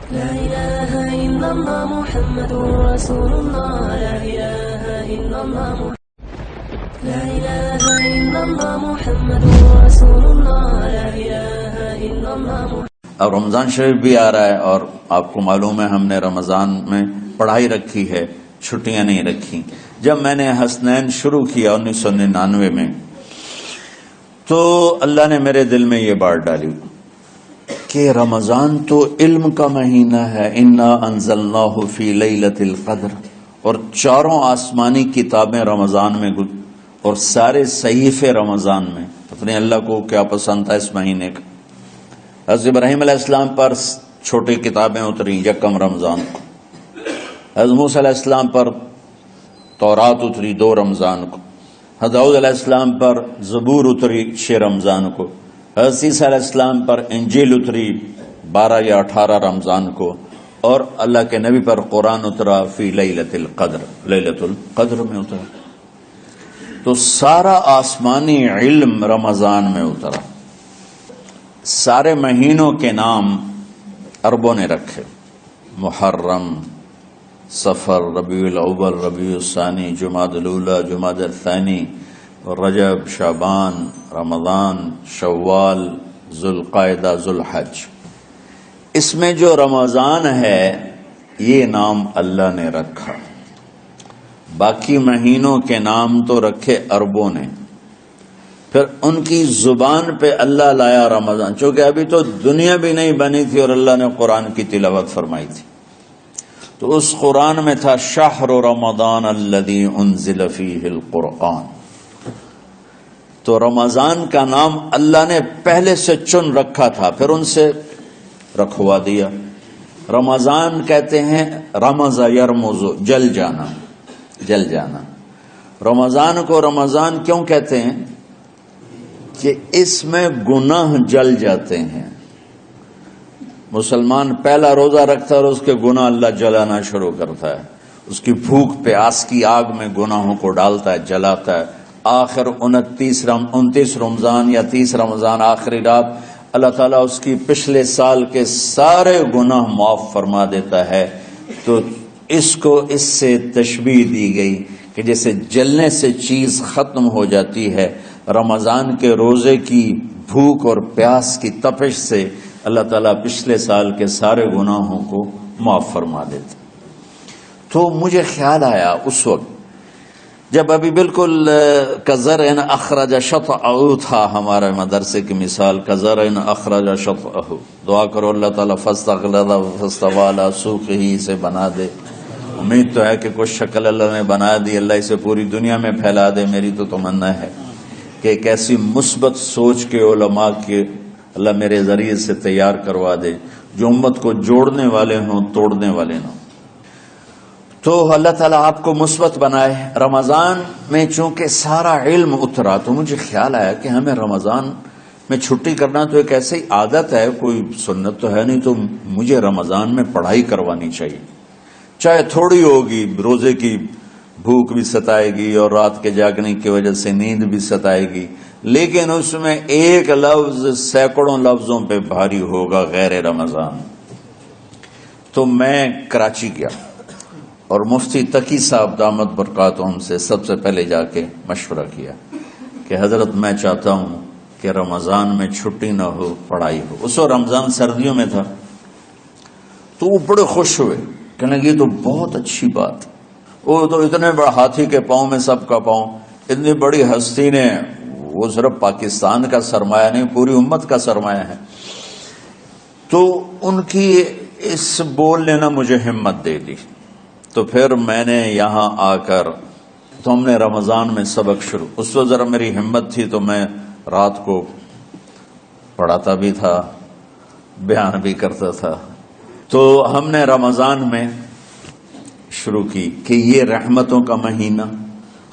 لا إله إلا الله محمد رسول الله لا إله إلا الله لا إله إلا الله محمد رسول الله لا إله إلا الله. اب رمضان شریف بھی آ رہا ہے اور آپ کو معلوم ہے ہم نے رمضان میں پڑھائی رکھی ہے، چھٹیاں نہیں رکھی. جب میں نے حسنین شروع کیا 1999 میں تو اللہ نے میرے دل میں یہ بات ڈالی کہ رمضان تو علم کا مہینہ ہے، انا انزلناہ فی لیلۃ القدر، اور چاروں آسمانی کتابیں رمضان میں اور سارے صحیفے رمضان میں. اپنے اللہ کو کیا پسند تھا اس مہینے کا. حضرت ابراہیم علیہ السلام پر چھوٹی کتابیں اتری یکم رمضان کو، حضرت موسیٰ علیہ السلام پر تورات اتری 2 رمضان کو، حضرت داؤد علیہ السلام پر زبور اتری 6 رمضان کو، حضرت عیسیٰ علیہ السلام پر انجیل اتری 12 یا 18 رمضان کو، اور اللہ کے نبی پر قرآن اترا فی لیلۃ القدر، لیلۃ القدر میں اترا. تو سارا آسمانی علم رمضان میں اترا. سارے مہینوں کے نام عربوں نے رکھے، محرم، صفر، ربیع الاول، ربیع الثانی، جمادی الاولی، جمادی الثانی، رجب، شعبان، رمضان، شوال، ذوالقعدہ، ذوالحج. اس میں جو رمضان ہے یہ نام اللہ نے رکھا. باقی مہینوں کے نام تو رکھے عربوں نے. پھر ان کی زبان پہ اللہ لایا رمضان، چونکہ ابھی تو دنیا بھی نہیں بنی تھی اور اللہ نے قرآن کی تلاوت فرمائی تھی. تو اس قرآن میں تھا شہر رمضان الذی انزل فیہ القرآن. تو رمضان کا نام اللہ نے پہلے سے چن رکھا تھا، پھر ان سے رکھوا دیا. رمضان کہتے ہیں رمض یرمز، جل جانا، جل جانا. رمضان کو رمضان کیوں کہتے ہیں؟ کہ اس میں گناہ جل جاتے ہیں. مسلمان پہلا روزہ رکھتا ہے اور اس کے گناہ اللہ جلانا شروع کرتا ہے. اس کی بھوک پیاس کی آگ میں گناہوں کو ڈالتا ہے، جلاتا ہے. آخر 29 رمضان یا 30 رمضان آخری رات اللہ تعالیٰ اس کی پچھلے سال کے سارے گناہ معاف فرما دیتا ہے. تو اس کو اس سے تشبیہ دی گئی کہ جیسے جلنے سے چیز ختم ہو جاتی ہے، رمضان کے روزے کی بھوک اور پیاس کی تپش سے اللہ تعالیٰ پچھلے سال کے سارے گناہوں کو معاف فرما دیتے. تو مجھے خیال آیا اس وقت جب ابھی بالکل کزرعٍ اخرج شطأہ تھا، ہمارے مدرسے کی مثال کزرعٍ اخرج شطأہ. دعا کرو اللہ تعالیٰ فاستغلظ فاستوى علی سوقہ سے بنا دے. امید تو ہے کہ کچھ شکل اللہ نے بنا دی، اللہ اسے پوری دنیا میں پھیلا دے. میری تو تمنا ہے کہ ایک ایسی مثبت سوچ کے علماء کے اللہ میرے ذریعے سے تیار کروا دے جو امت کو جوڑنے والے ہوں، توڑنے والے نہ. تو اللہ تعالیٰ آپ کو مثبت بنائے. رمضان میں چونکہ سارا علم اترا تو مجھے خیال آیا کہ ہمیں رمضان میں چھٹی کرنا تو ایک ایسی عادت ہے، کوئی سنت تو ہے نہیں، تو مجھے رمضان میں پڑھائی کروانی چاہیے. چاہے تھوڑی ہوگی، روزے کی بھوک بھی ستائے گی اور رات کے جاگنے کی وجہ سے نیند بھی ستائے گی، لیکن اس میں ایک لفظ سینکڑوں لفظوں پہ بھاری ہوگا غیر رمضان. تو میں کراچی گیا اور مفتی تقی صاحب دامت برکاتہم سے سب سے پہلے جا کے مشورہ کیا کہ حضرت میں چاہتا ہوں کہ رمضان میں چھٹی نہ ہو، پڑھائی ہو. اس وقت رمضان سردیوں میں تھا. تو وہ بڑے خوش ہوئے، کہنے لگے یہ تو بہت اچھی بات. وہ تو اتنے بڑا ہاتھی کے پاؤں میں سب کا پاؤں، اتنی بڑی ہستی نے، وہ صرف پاکستان کا سرمایہ نہیں پوری امت کا سرمایہ ہے. تو ان کی اس بولنے نے مجھے ہمت دے دی. تو پھر میں نے یہاں آ کر تو ہم نے رمضان میں سبق شروع. اس وقت ذرا میری ہمت تھی تو میں رات کو پڑھاتا بھی تھا، بیان بھی کرتا تھا. تو ہم نے رمضان میں شروع کی کہ یہ رحمتوں کا مہینہ،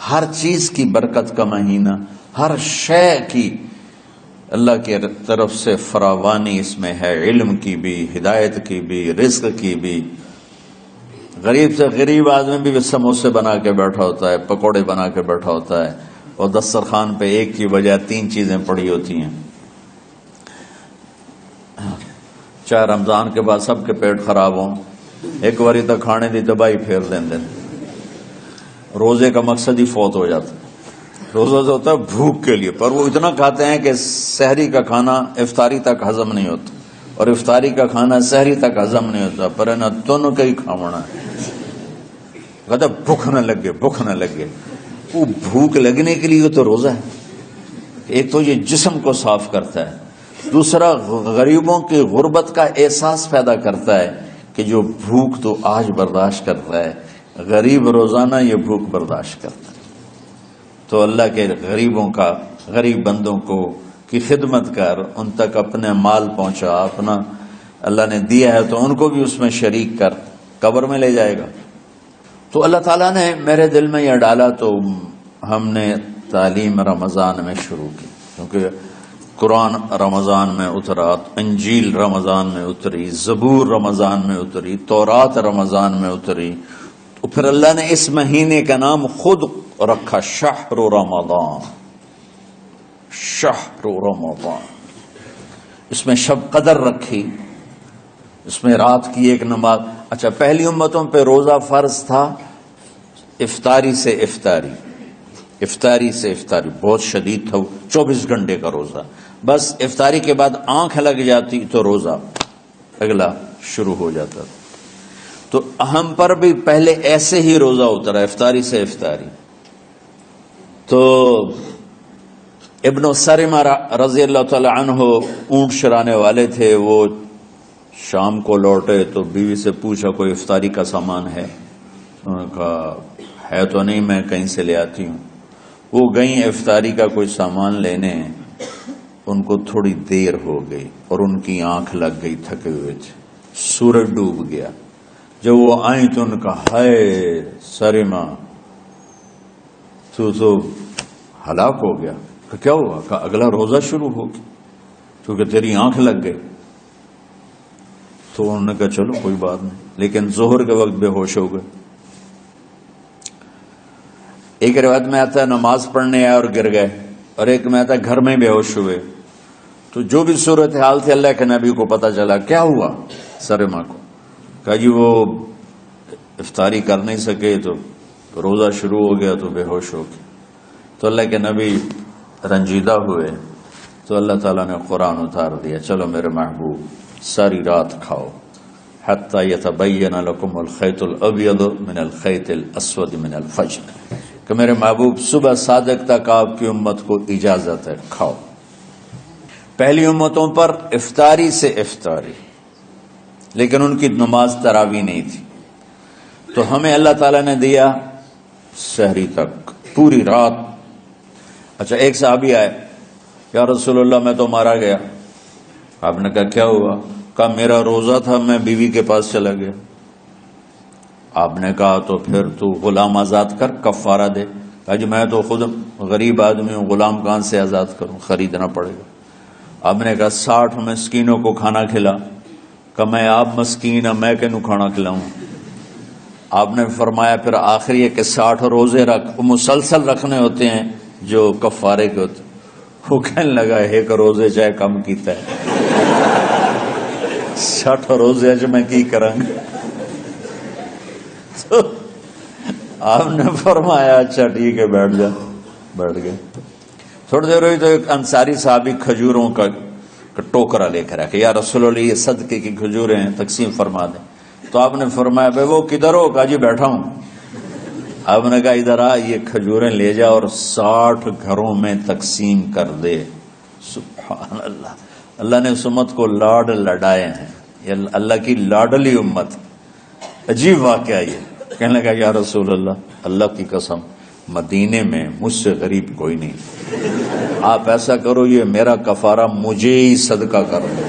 ہر چیز کی برکت کا مہینہ، ہر شے کی اللہ کی طرف سے فراوانی اس میں ہے، علم کی بھی، ہدایت کی بھی، رزق کی بھی. غریب سے غریب آدمی بھی سموسے بنا کے بیٹھا ہوتا ہے، پکوڑے بنا کے بیٹھا ہوتا ہے، اور دسترخوان پہ ایک کی بجائے 3 چیزیں پڑی ہوتی ہیں. چاہے رمضان کے بعد سب کے پیٹ خراب ہوں، ایک باری تک کھانے دی تباہی پھیر دیں۔ روزے کا مقصد ہی فوت ہو جاتا ہے۔ روزہ جو ہوتا ہے بھوک کے لیے، پر وہ اتنا کھاتے ہیں کہ سحری کا کھانا افطاری تک ہضم نہیں ہوتا، اور افطاری کا کھانا سحری تک ہضم نہیں ہوتا، پر نہ دونوں کا ہی کھاونا ہے۔ کہتا بھوک نہ لگے، بھوک نہ لگے۔ وہ بھوک لگنے کے لیے تو روزہ ہے۔ ایک تو یہ جسم کو صاف کرتا ہے، دوسرا غریبوں کی غربت کا احساس پیدا کرتا ہے کہ جو بھوک تو آج برداشت کرتا ہے، غریب روزانہ یہ بھوک برداشت کرتا ہے۔ تو اللہ کے غریب بندوں کی خدمت کر، ان تک اپنے مال پہنچا، اپنا اللہ نے دیا ہے تو ان کو بھی اس میں شریک کر، قبر میں لے جائے گا۔ تو اللہ تعالیٰ نے میرے دل میں یہ ڈالا، تو ہم نے تعلیم رمضان میں شروع کی، کیونکہ قرآن رمضان میں اترا، انجیل رمضان میں اتری، زبور رمضان میں اتری، تورات رمضان میں اتری۔ تو پھر اللہ نے اس مہینے کا نام خود رکھا شہر رمضان، شہر رمضان۔ اس میں شب قدر رکھی، اس میں رات کی ایک نماز۔ اچھا، پہلی امتوں پہ روزہ فرض تھا افطاری سے افطاری، افطاری سے افطاری، بہت شدید تھا، 24 گھنٹے کا روزہ۔ بس افطاری کے بعد آنکھ لگ جاتی تو روزہ اگلا شروع ہو جاتا تھا۔ تو ہم پر بھی پہلے ایسے ہی روزہ اترا، افطاری سے افطاری۔ تو ابن سرمہ رضی اللہ تعالی عنہ اونٹ چرانے والے تھے، وہ شام کو لوٹے تو بیوی سے پوچھا کوئی افطاری کا سامان ہے؟ انہوں نے کہا ہے تو نہیں، میں کہیں سے لے آتی ہوں۔ وہ گئیں افطاری کا کوئی سامان لینے، ان کو تھوڑی دیر ہو گئی اور ان کی آنکھ لگ گئی، تھکے ہوئے تھے، سورج ڈوب گیا۔ جب وہ آئیں تو ان کا ہائے سرمہ تو ہلاک ہو گیا۔ کہ کیا ہوا؟ کہ اگلا روزہ شروع ہو گیا کیونکہ تیری آنکھ لگ گئی۔ تو انہوں نے کہا چلو کوئی بات نہیں، لیکن ظہر کے وقت بے ہوش ہو گئے۔ ایک روایت میں آتا ہے نماز پڑھنے آئے اور گر گئے، اور ایک میں آتا ہے گھر میں بے ہوش ہوئے۔ تو جو بھی صورتحال تھی اللہ کے نبی کو پتہ چلا۔ کیا ہوا سرمہ کو؟ کہا جی وہ افطاری کر نہیں سکے تو روزہ شروع ہو گیا تو بے ہوش ہو گئے۔ تو اللہ کے نبی رنجیدہ ہوئے، تو اللہ تعالیٰ نے قرآن اتار دیا، چلو میرے محبوب ساری رات کھاؤ، حتی یتبین لکم الخیط الابیض من الخیط الاسود من الفجر، کہ میرے محبوب صبح صادق تک آپ کی امت کو اجازت ہے، کھاؤ۔ پہلی امتوں پر افطاری سے افطاری، لیکن ان کی نماز تراویح نہیں تھی۔ تو ہمیں اللہ تعالیٰ نے دیا سحری تک، پوری رات۔ اچھا، ایک صحابی آئے، یا رسول اللہ میں تو مارا گیا۔ آپ نے کہا کیا ہوا؟ کہا میرا روزہ تھا، میں بیوی کے پاس چلا گیا۔ آپ نے کہا تو پھر تو غلام آزاد کر، کفارہ دے۔ کہا جی میں تو خود غریب آدمی ہوں، غلام کہاں سے آزاد کروں، خریدنا پڑے گا۔ آپ نے کہا 60 مسکینوں کو کھانا کھلا۔ کہ میں آپ مسکین میں کنوں کھانا کھلاؤں؟ آپ نے فرمایا پھر آخری ہے کہ 60 روزے رکھ، مسلسل رکھنے ہوتے ہیں جو کفارے کے ہوتے۔ وہ کہنے لگا ایک روزے چاہے کم کیتا ہے 60 روزے اج میں کی کروں گا۔ تو آپ نے فرمایا اچھا ٹھیک ہے بیٹھ جا، بیٹھ گئے۔ تھوڑی دیر ہوئی تو ایک انصاری صحابی کھجوروں کا ٹوکرا لے کر آیا کہ یا رسول اللہ یہ صدقے کی کھجوریں ہیں، تقسیم فرما دیں۔ تو آپ نے فرمایا بھائی وہ کدھر ہو؟ کہا جی بیٹھا ہوں۔ آپ نے کہا ادھر آ، یہ کھجوریں لے جا اور 60 گھروں میں تقسیم کر دے۔ سبحان اللہ، اللہ نے اس امت کو لاڈ لڈائے ہیں، یہ اللہ کی لاڈلی امت۔ عجیب واقعہ یہ، کہنے لگا یا رسول اللہ کی قسم مدینے میں مجھ سے غریب کوئی نہیں، آپ ایسا کرو یہ میرا کفارہ مجھے ہی صدقہ کر دو۔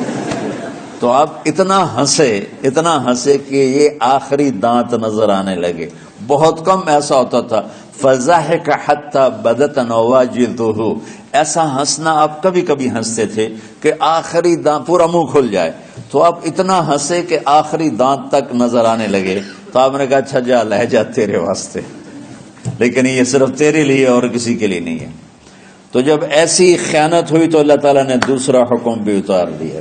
تو آپ اتنا ہنسے کہ یہ آخری دانت نظر آنے لگے۔ بہت کم ایسا ہوتا تھا فضحک حتی بدت نواجذہ، ایسا ہنسنا آپ کبھی کبھی ہنستے تھے کہ آخری دانت پورا منہ کھل جائے، تو آپ اتنا ہنسے کہ آخری دانت تک نظر آنے لگے۔ تو آپ نے کہا اچھا جا لے جا تیرے واسطے، لیکن یہ صرف تیرے لیے اور کسی کے لیے نہیں ہے۔ تو جب ایسی خیانت ہوئی تو اللہ تعالیٰ نے دوسرا حکم بھی اتار دیا،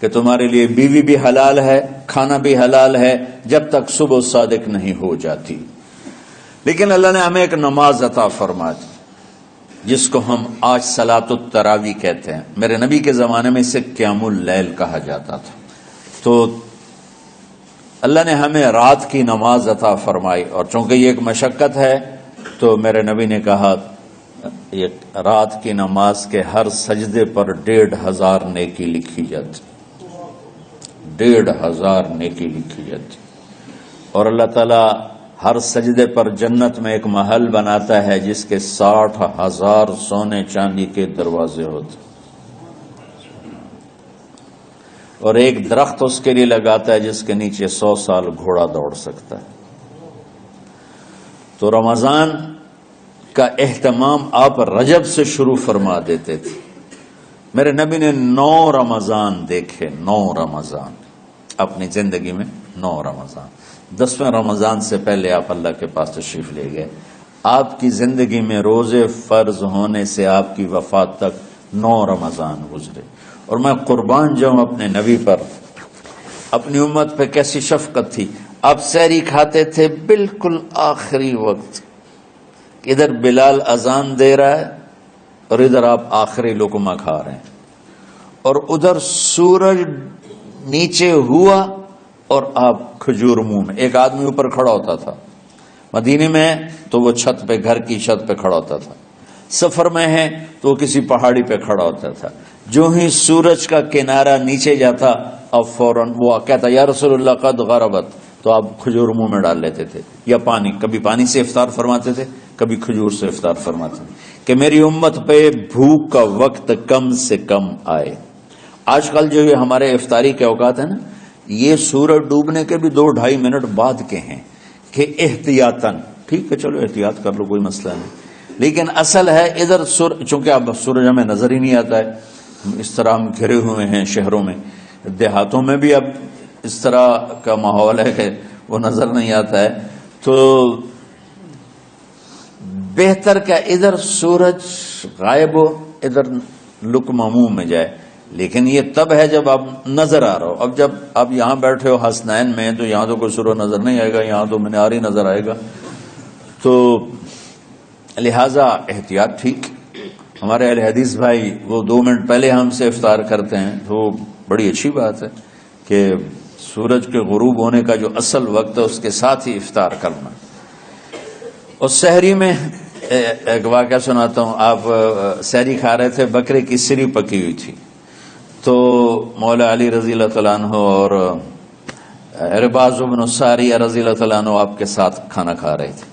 کہ تمہارے لیے بیوی بھی حلال ہے، کھانا بھی حلال ہے جب تک صبح صادق نہیں ہو جاتی. لیکن اللہ نے ہمیں ایک نماز عطا فرما دی جس کو ہم آج صلاۃ التراویح کہتے ہیں. میرے نبی کے زمانے میں اسے قیام اللیل کہا جاتا تھا. تو اللہ نے ہمیں رات کی نماز عطا فرمائی، اور چونکہ یہ ایک مشقت ہے تو میرے نبی نے کہا یہ رات کی نماز کے ہر سجدے پر 1500 نیکی لکھی جاتی، 1500 نیکی لکھی جاتی. اور اللہ تعالیٰ ہر سجدے پر جنت میں ایک محل بناتا ہے جس کے 60,000 سونے چاندی کے دروازے ہوتے، اور ایک درخت اس کے لیے لگاتا ہے جس کے نیچے 100 سال گھوڑا دوڑ سکتا ہے. تو رمضان کا اہتمام آپ رجب سے شروع فرما دیتے تھے. میرے نبی نے 9 رمضان دیکھے، 9 رمضان اپنی زندگی میں، 9 رمضان. 10ویں رمضان سے پہلے آپ اللہ کے پاس تشریف لے گئے. آپ کی زندگی میں روزے فرض ہونے سے آپ کی وفات تک 9 رمضان گزرے. اور میں قربان جاؤں اپنے نبی پر، اپنی امت پہ کیسی شفقت تھی. آپ سحری کھاتے تھے بالکل آخری وقت، ادھر بلال اذان دے رہا ہے اور ادھر آپ آخری لقمہ کھا رہے ہیں، اور ادھر سورج نیچے ہوا اور آپ کھجور منہ میں. ایک آدمی اوپر کھڑا ہوتا تھا مدینے میں تو وہ چھت پہ، گھر کی چھت پہ کھڑا ہوتا تھا. سفر میں ہے تو وہ کسی پہاڑی پہ کھڑا ہوتا تھا. جو ہی سورج کا کنارہ نیچے جاتا اب فوراً وہ کہتا یا رسول اللہ قد غربت، تو آپ کھجور منہ میں ڈال لیتے تھے یا پانی. کبھی پانی سے افطار فرماتے تھے، کبھی کھجور سے افطار فرماتے تھے کہ میری امت پہ بھوک کا وقت کم سے کم آئے. آج کل جو یہ ہمارے افطاری کے اوقات ہیں نا، یہ سورج ڈوبنے کے بھی 2-2.5 منٹ بعد کے ہیں کہ احتیاطاً. ٹھیک ہے چلو احتیاط کر لو، کوئی مسئلہ نہیں. لیکن اصل ہے ادھر چونکہ اب سورج ہمیں نظر ہی نہیں آتا ہے، اس طرح ہم گھرے ہوئے ہیں شہروں میں. دیہاتوں میں بھی اب اس طرح کا ماحول ہے کہ وہ نظر نہیں آتا ہے. تو بہتر کہ ادھر سورج غائب ہو، ادھر لقمہ منہ میں جائے. لیکن یہ تب ہے جب آپ نظر آ رہا ہو. اب جب آپ یہاں بیٹھے ہو حسنین میں تو یہاں تو کوئی سورج نظر نہیں آئے گا، یہاں تو مینار ہی نظر آئے گا. تو لہذا احتیاط ٹھیک. ہمارے اہل حدیث بھائی وہ 2 منٹ پہلے ہم سے افطار کرتے ہیں، تو بڑی اچھی بات ہے کہ سورج کے غروب ہونے کا جو اصل وقت ہے اس کے ساتھ ہی افطار کرنا. اور سحری میں ایک واقعہ سناتا ہوں. آپ سحری کھا رہے تھے، بکرے کی سری پکی ہوئی تھی، تو مولا علی رضی اللہ تعالیٰ عنہ اور عرباض بن ساریہ رضی اللہ تعالیٰ عنہ آپ کے ساتھ کھانا کھا رہے تھے.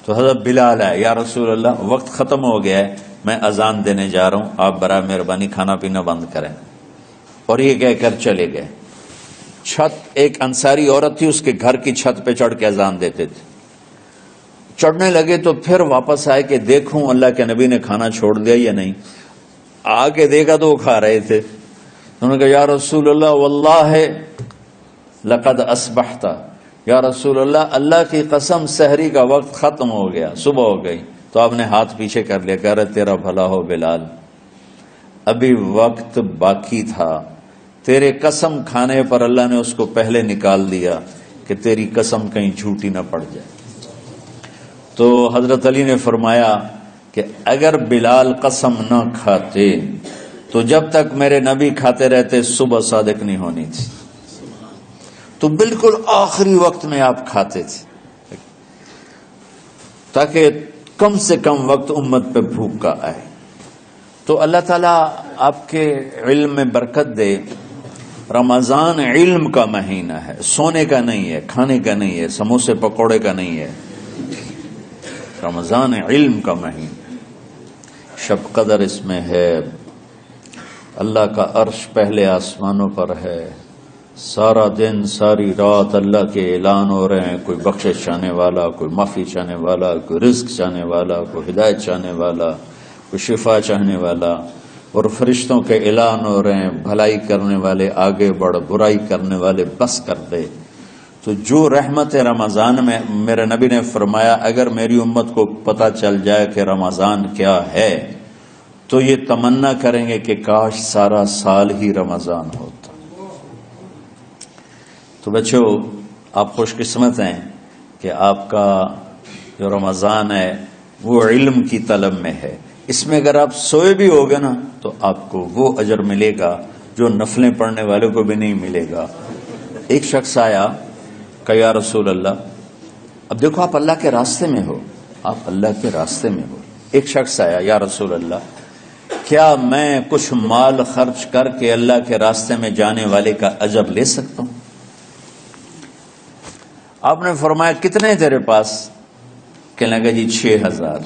تو حضرت بلال ہے، یا رسول اللہ وقت ختم ہو گیا ہے، میں اذان دینے جا رہا ہوں، آپ برائے مہربانی کھانا پینا بند کریں. اور یہ کہہ کر چلے گئے. چھت، ایک انصاری عورت تھی، اس کے گھر کی چھت پہ چڑھ کے اذان دیتے تھے. چڑھنے لگے تو پھر واپس آئے کہ دیکھوں اللہ کے نبی نے کھانا چھوڑ دیا یا نہیں. آ کے دیکھا تو وہ کھا رہے تھے. انہوں نے کہا یا رسول اللہ واللہ لقد اصبحت، یا رسول اللہ اللہ کی قسم سحری کا وقت ختم ہو گیا، صبح ہو گئی. تو آپ نے ہاتھ پیچھے کر لیا، کہہ رہے تیرا بھلا ہو بلال، ابھی وقت باقی تھا، تیرے قسم کھانے پر اللہ نے اس کو پہلے نکال دیا کہ تیری قسم کہیں جھوٹی نہ پڑ جائے. تو حضرت علی نے فرمایا کہ اگر بلال قسم نہ کھاتے تو جب تک میرے نبی کھاتے رہتے صبح صادق نہیں ہونی تھی. تو بالکل آخری وقت میں آپ کھاتے تھے تاکہ کم سے کم وقت امت پہ بھوک کا آئے. تو اللہ تعالیٰ آپ کے علم میں برکت دے. رمضان علم کا مہینہ ہے، سونے کا نہیں ہے، کھانے کا نہیں ہے، سموسے پکوڑے کا نہیں ہے. رمضان علم کا مہینہ، شب قدر اس میں ہے، اللہ کا عرش پہلے آسمانوں پر ہے، سارا دن ساری رات اللہ کے اعلان ہو رہے ہیں، کوئی بخشش چاہنے والا، کوئی معافی چاہنے والا، کوئی رزق چاہنے والا، کوئی ہدایت چاہنے والا، کوئی شفا چاہنے والا. اور فرشتوں کے اعلان ہو رہے ہیں، بھلائی کرنے والے آگے بڑھ، برائی کرنے والے بس کر دے. تو جو رحمت رمضان میں، میرے نبی نے فرمایا اگر میری امت کو پتہ چل جائے کہ رمضان کیا ہے تو یہ تمنا کریں گے کہ کاش سارا سال ہی رمضان ہوتا۔ تو بچوں، آپ خوش قسمت ہیں کہ آپ کا جو رمضان ہے وہ علم کی طلب میں ہے۔ اس میں اگر آپ سوئے بھی ہوگے نا تو آپ کو وہ اجر ملے گا جو نفلیں پڑھنے والوں کو بھی نہیں ملے گا۔ ایک شخص آیا کہ یا رسول اللہ، اب دیکھو آپ اللہ کے راستے میں ہو، آپ اللہ کے راستے میں ہو۔ ایک شخص آیا، یا رسول اللہ، کیا میں کچھ مال خرچ کر کے اللہ کے راستے میں جانے والے کا اجر لے سکتا ہوں؟ آپ نے فرمایا کتنے تیرے پاس؟ کہنے لگا جی 6000۔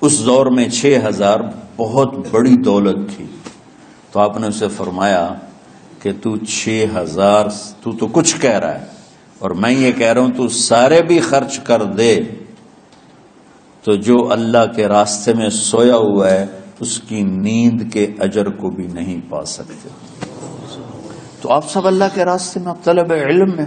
اس دور میں 6000 بہت بڑی دولت تھی۔ تو آپ نے اسے فرمایا کہ تو 6000 تو کچھ کہہ رہا ہے اور میں یہ کہہ رہا ہوں تو سارے بھی خرچ کر دے تو جو اللہ کے راستے میں سویا ہوا ہے اس کی نیند کے اجر کو بھی نہیں پا سکتے۔ تو آپ سب اللہ کے راستے میں، آپ طلب علم میں،